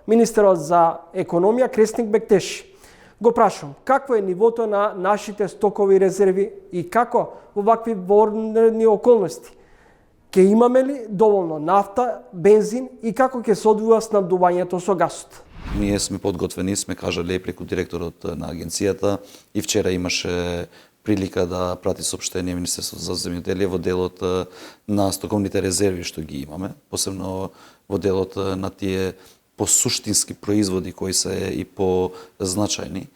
министерот за економија Кресник Бектеши. Го прашувам, какво е нивото на нашите стокови резерви и како во вакви вонредни околности? Ке имаме ли доволно нафта, бензин и како ќе се одвива снабдувањето со гасот? Ние сме подготвени, сме кажале преку директорот на агенцијата и вчера имаше прилика да прати соопштение Министерството за земјоделие во делот на стоковните резерви што ги имаме, посебно во делот на тие посуштински производи кои се и позначајни.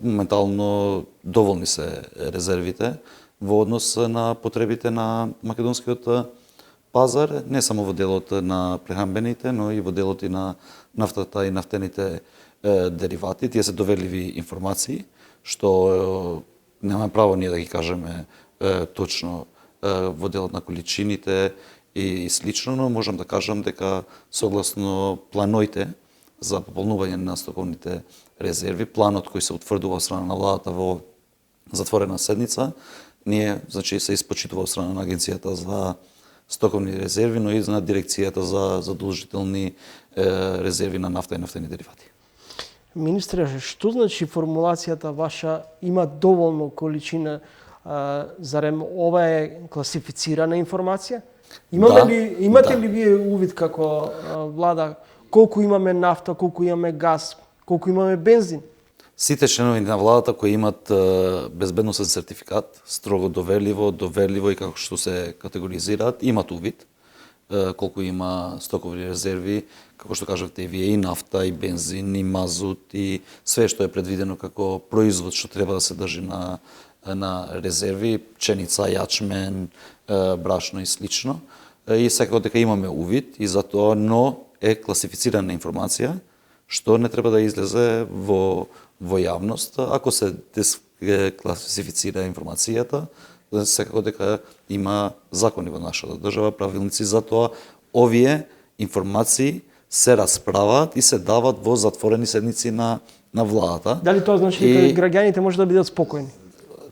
Моментално доволни се резервите во однос на потребите на македонскиот пазар, не само во делот на прехранбените, но и во делот и на нафтата и нафтените деривати. Тие се доверливи информации, што немаме право ние да ги кажеме точно во делот на количините и слично, но можам да кажам дека согласно планоите за пополнување на стоковните резерви, планот кој се утврдува од страна на владата во затворена седница, ние значи се испочитува од страна на агенцијата за стоковни резерви, но и на дирекцијата за задолжителни резерви на нафта и нафтени деривати. Министре, што значи формулацијата ваша има доволно количина? Зарем ова е класифицирана информација? Имате ли вие увид како влада колку имаме нафта, колку имаме газ, колку имаме бензин? Сите членови на владата кои имат безбедносен сертификат, строго доверливо и како што се категоризираат, имат увид колку има стокови резерви, како што кажавте и вие, и нафта, и бензин, и мазут, и све што е предвидено како производ што треба да се држи на резерви, пченица, јачмен, брашно и слично. И секако дека имаме увид и затоа, но е класифицирана информација што не треба да излезе во јавност. Ако се класифицира информацијата, секако дека има закони во нашата држава, правилници, затоа овие информации се расправаат и се дават во затворени седници на владата. Дали тоа значи дека граѓаните може да бидат спокојни?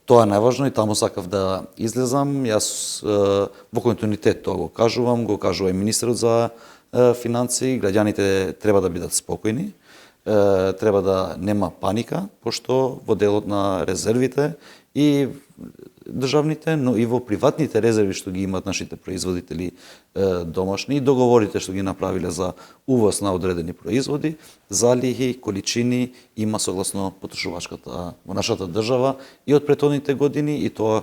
Тоа е најважно и таму сакав да излезам. Јас во континуитет тоа го кажува и министерот за финансии, граѓаните треба да бидат спокојни, треба да нема паника, пошто во делот на резервите и државните, но и во приватните резерви што ги имаат нашите производители домашни и договорите што ги направиле за увоз на одредени производи, залихи, количини има согласно потрошувачката во нашата држава и од претходните години и тоа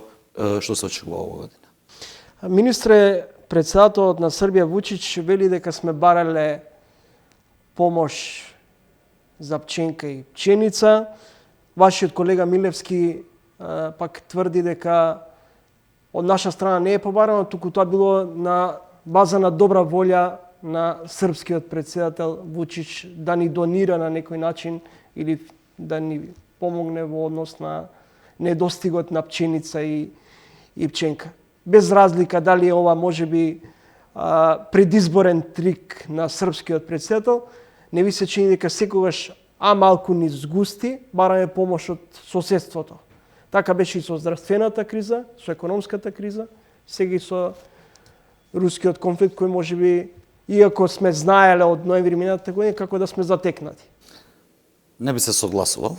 што се очекува оваа година. Министре, председателот на Србија Вучич вели дека сме барале помош за пченка и пченица. Вашиот колега Милевски пак тврди дека од наша страна не е побарано, туку тоа било на база на добра волја на српскиот председател Вучич да ни донира на некој начин или да ни помогне во однос на недостигот на пченица и пченка. Без разлика дали ова можеби предизборен трик на српскиот председател, не ви се чини дека секогаш малку ни згусти, бараме помош од соседството. Така беше и со здравствената криза, со економската криза, сега и со рускиот конфликт кој можеби, иако сме знаеле од ноември минатата година, како да сме затекнати. Не би се согласувал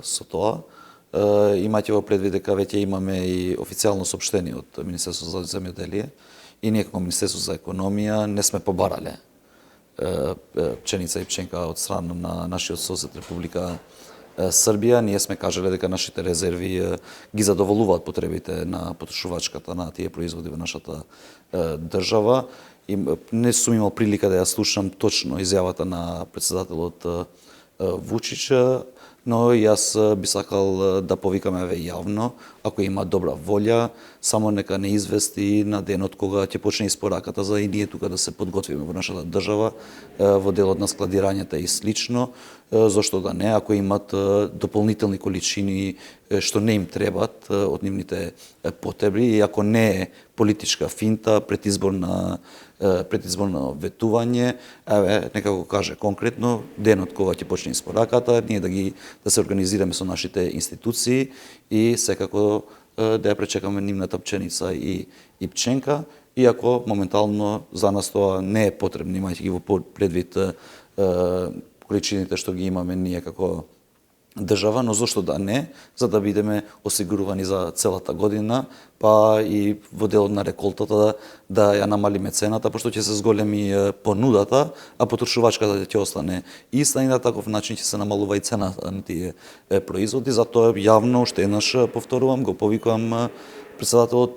со тоа. Имајте во предвид дека веќе имаме и официјално соопштение од Министерството за земјоделие и ние како Министерство за економија не сме побарале пченица и пченка од страна на нашиот сосед Република Србија. Ние сме кажале дека нашите резерви ги задоволуваат потребите на потрошувачката на тие производи во нашата држава. И не сум имал прилика да ја слушам точно изјавата на председателот Вучич, но јас би сакал да повикаме јавно, ако има добра волја, само нека не извести на денот кога ќе почне испораката за и ние тука да се подготвиме во нашата држава во делот на складирањата и слично, зошто да не, ако имат дополнителни количини што не им требат од нивните потреби и ако не е политичка финта, предизборно ветување, нека го каже конкретно, денот кога ќе почне испораката, ние да се организираме со нашите институции и секако да ја пречекаме нивната пченица и пченка иако моментално за нас тоа не е потребно, имајќи ги во предвид количините што ги имаме ние како држава, но зошто да не, за да бидеме осигурувани за целата година, па и во делот на реколтата да ја намалиме цената, пошто ќе се зголеми понудата, а потрошувачката ќе остане иста и на таков начин ќе се намалува и цената на тие производи. Затоа јавно уште еднаш повторувам, го повикувам председателот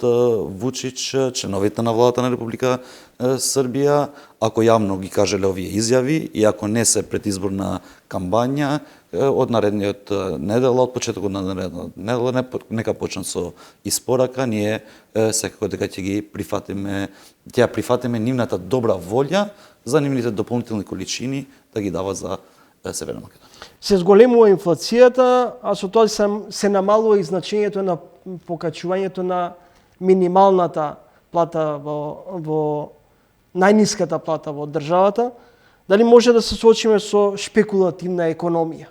Вучич, членовите на владата на Република Србија, ако јавно ги кажеле овие изјави и ако не се предизборна кампања, од наредниот недела, од почетокот на наредната недела, нека почнат со испорака, ние секако дека ќе ги прифатиме, ќе ја прифатиме нивната добра волја за нивните дополнителни количини да ги дава за Северна Македонија. Се зголемува инфлацијата, а со тоа се намалува и значењето на покачувањето на минималната плата во најниската плата во државата. Дали може да се соочиме со шпекулативна економија?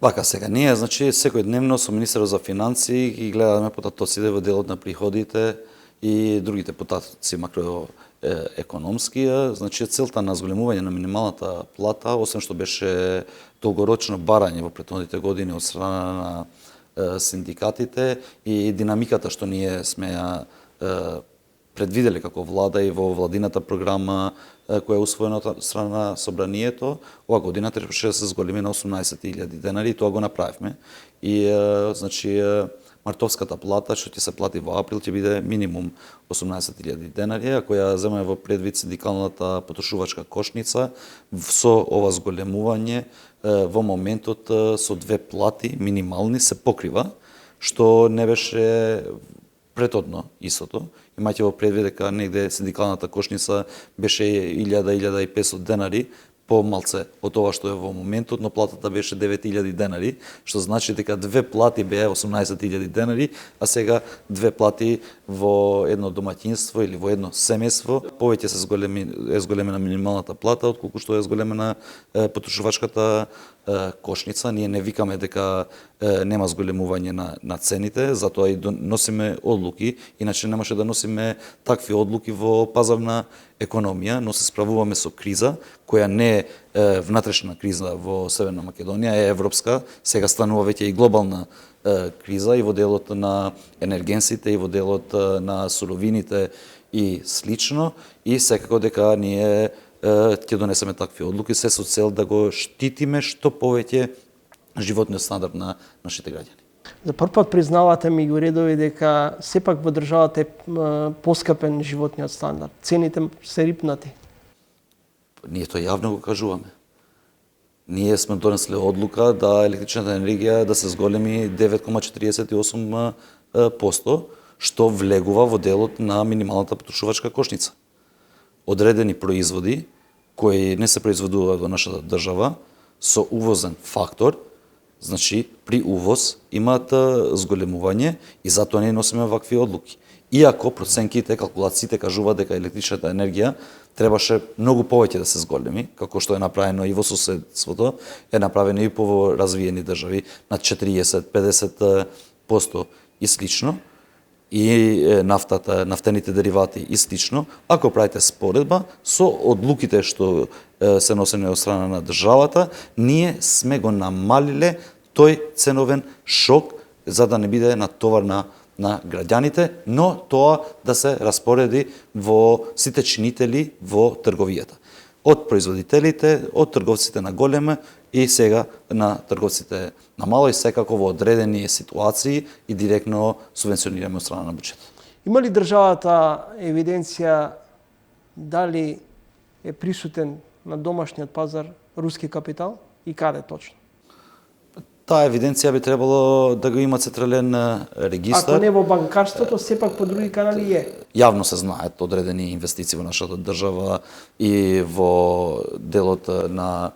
Вака сега, ние, значи, секој дневно со министерот за финансии ги гледаме потатоците во делот на приходите и другите потатоци макроекономски. Значи, целта на зголемување на минималната плата, освен што беше долгорочно барање во претходните години од страна на синдикатите и динамиката што ние сме ја предвиделе како влада и во владината програма која е усвоена од страна на собранието, ова година требаше да се зголеми на 18.000 денари и тоа го направивме. И значи мартовската плата што ќе се плати во април ќе биде минимум 18.000 денари, ако ја земеме во предвид синдикалната потрошувачка кошница, со ова зголемување во моментот со две плати минимални се покрива, што не беше претhodно истото. Имајќи во предвид дека негде синдикалната кошница беше 1000-1500 денари, помалце од ова што е во моментот, но платата беше 9000 денари, што значи дека две плати беа 18.000 денари, а сега две плати во едно домаќинство или во едно семејство повеќе е зголемена минималната плата отколку што е зголемена потрошувачката кошница. Ние не викаме дека нема зголемување на цените, затоа и носиме одлуки, иначе немаше да носиме такви одлуки во пазарна економија, но се справуваме со криза која не е внатрешна криза во Северна Македонија, е европска, сега станува веќе и глобална криза и во делот на енергенсите и во делот на суровините и слично, и секако дека ние ќе донесеме такви одлуки се со цел да го штитиме што повеќе животниот стандард на нашите граѓани. За прв пат признавате меѓу редови дека сепак во државата е поскапен животниот стандард. Цените се рипнати. Ние тоа јавно го кажуваме. Ние сме донесле одлука да електричната енергија да се зголеми 9,48%, што влегува во делот на минималната потрошувачка кошница. Одредени производи кои не се произведуваат во нашата држава со увозен фактор, значи при увоз имаат зголемување и затоа ние носиме вакви одлуки. Иако проценките, калкулациите кажуваат дека електричната енергија требаше многу повеќе да се зголеми, како што е направено и во соседството, е направено и по развиени држави на 40-50% и слично, и нафтата, нафтените деривати и слично. Ако правите споредба со одлуките што се носени од страна на државата, ние сме го намалиле тој ценовен шок за да не биде натовар на граѓаните, но тоа да се распореди во сите чинители во трговијата. Од производителите, од трговците на големе и сега на трговците на мало и секако во одредени ситуации и директно субвенционираме од страна на буџетот. Има ли државата евиденција дали е присутен на домашниот пазар руски капитал и каде точно? Таа евиденција би требало да го има централен регистар. Ако не во банкарството, сепак по други канали е. Јавно се знаат одредени инвестиции во нашата држава и во делот на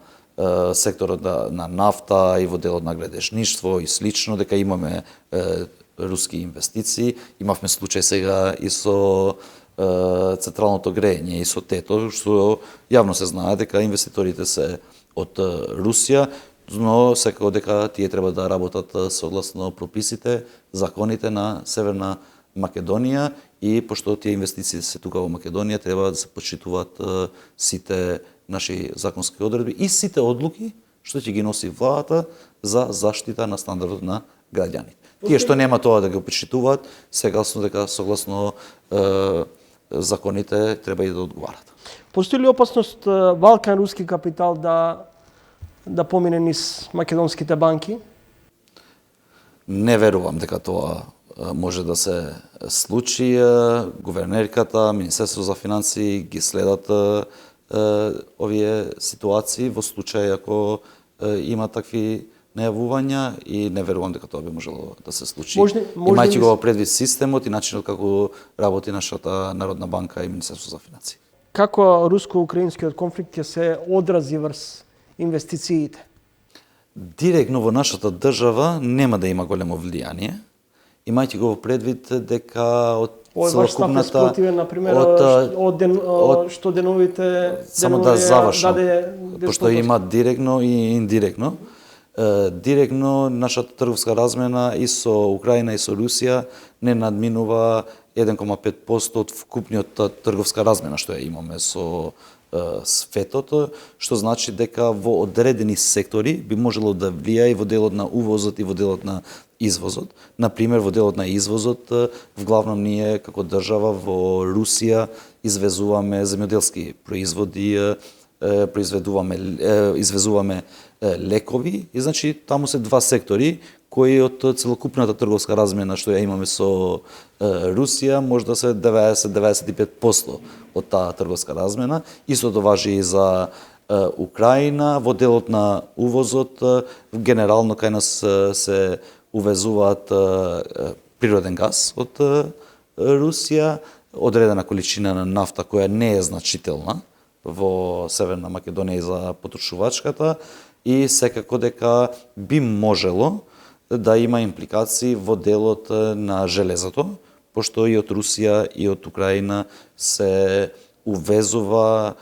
секторот на нафта и во делот на градежништво и слично, дека имаме руски инвестиции. Имавме случај сега и со централното грејење и со ТЕТО, што јавно се знае дека инвеститорите се од Русија, но секако дека тие треба да работат согласно прописите, законите на Северна Македонија и пошто тие инвестиции се тука во Македонија треба да се почитуваат сите наши законски одредби и сите одлуки што ќе ги носи владата за заштита на стандардот на граѓаните. Тие што нема тоа да го почитуваат, согласно дека согласно законите треба и да одговарат. Постои ли опасност Балкан руски капитал да помине низ македонските банки? Не верувам дека тоа може да се случи. Гувернерката, Министерство за финансии ги следат овие ситуации во случај ако има такви најавувања и не верувам дека тоа би можело да се случи. Имајќи го предвид системот и начинот како работи нашата Народна банка и Министерство за финансии. Како руско-украинскиот конфликт ќе се одрази врз инвестициите? Директно во нашата држава нема да има големо влијание, имајќи го предвид дека од целокупната што деновите само да завршам, пошто има директно и индиректно. Директно нашата трговска размена и со Украина и со Русија не надминува 1,5% од вкупниот трговска размена што ја имаме со светот, што значи дека во одредени сектори би можело да влијае и во делот на увозот и во делот на извозот. Например, во делот на извозот, вглавном ние како држава во Русија извезуваме земјоделски производи, извезуваме лекови и значи таму се два сектори кои од целокупната трговска размена што ја имаме со Русија може да се 90-95% од таа трговска размена. Истото важи и за Украина. Во делот на увозот генерално кај нас се увезуваат природен газ од Русија, одредена количина на нафта која не е значителна во Северна Македонија за потрошувачката и секако дека би можело да има импликации во делот на железото, пошто и од Русија и од Украина се увезува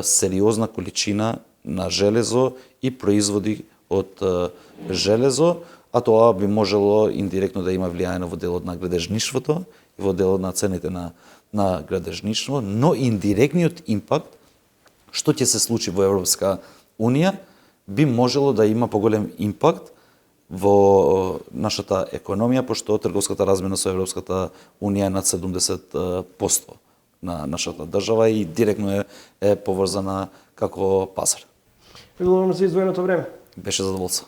сериозна количина на железо и производи од железо, а тоа би можело индиректно да има влијање во делот на градежништвото и во делот на цените на градежништво, но индиректниот импакт што ќе се случи во Европска Унија би можело да има поголем импакт во нашата економија, пошто трговската размена со Европската Унија е над 70% на нашата држава и директно е поврзана како пазар. Благодарам за издвоеното време. Беше задоволство.